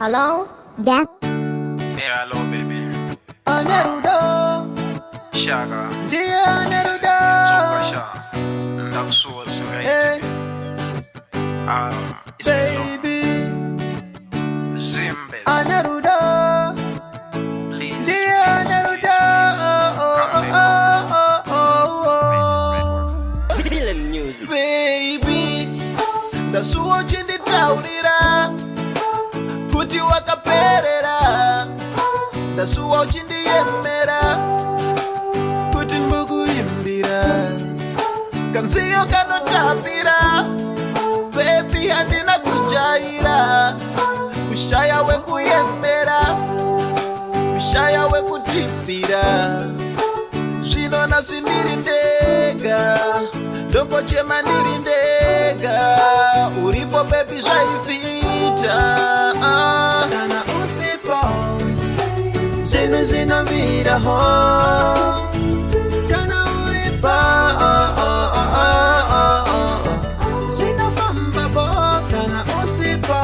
Hello? Yeah. Yeah, hello, baby. Nerudo, Shaga. dear Nerudo, Zuka Sha. Love soul, so hey, it's me, baby, Zimbes. Nerudo, Please, dear please, Nerudo, Villain music. baby, ndasuwa uchinditaurira kuti wakaperera, ndasuwa uchindiyemera kuti ndikuimbira kanziyo kanotapira, baby handina kujaira, kushaya wekuyemera, kushaya wekutipira, zvino nasi ndiri ndega, ndongochema ndiri ndega, uripo baby zvaivita, kana usipo zvinhu zvinomiraho, kana uripo zvinofambapo, kana usipo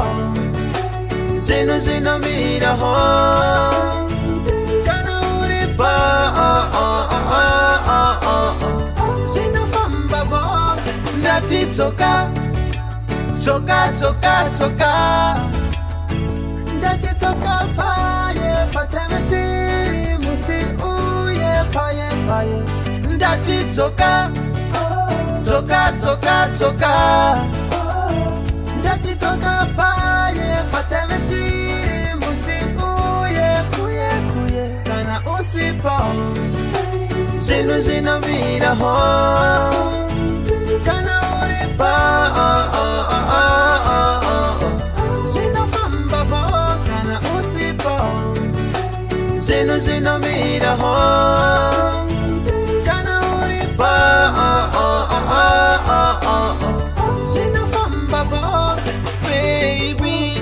zvinhu zvinomiraho, kana uripo zvinofambapo. Ndati tsoka tsoka tsoka tsoka, ndati tsoka paye patemetiri musi uye paye paye, ndati tsoka tsoka tsoka tsoka, ndati tsoka paye patemetiri musi uye kuye kuye, kana usipo zvinhu zvinomiraho, kana uripo zvinofambapo, kana usipo zvinhu zvinomiraho, kana uripo zvinofambapo. Baby,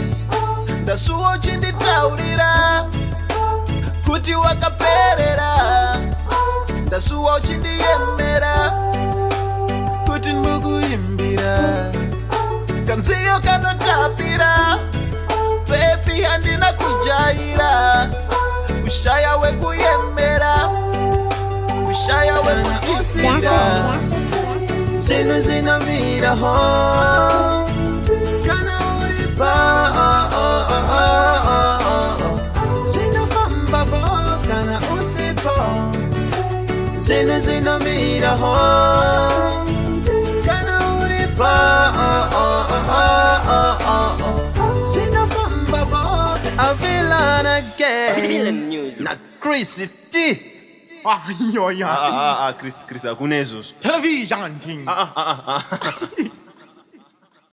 ndasuwa uchinditaurira kuti wakaperera, ndasuwa uchindiyemera kuti ndikuimbira kanziyo kanotapira, baby handina kujaira, kushaya wekuyemera, kushaya wekutipira, zvinhu zvinomiraho, kana uripo zvinofambapo, kana usipo zvinhu zvinomiraho, kana uripo zvinofambapo. A villain again. Villain music. Na Chris T. Chris, hakuna hizo. Television thing.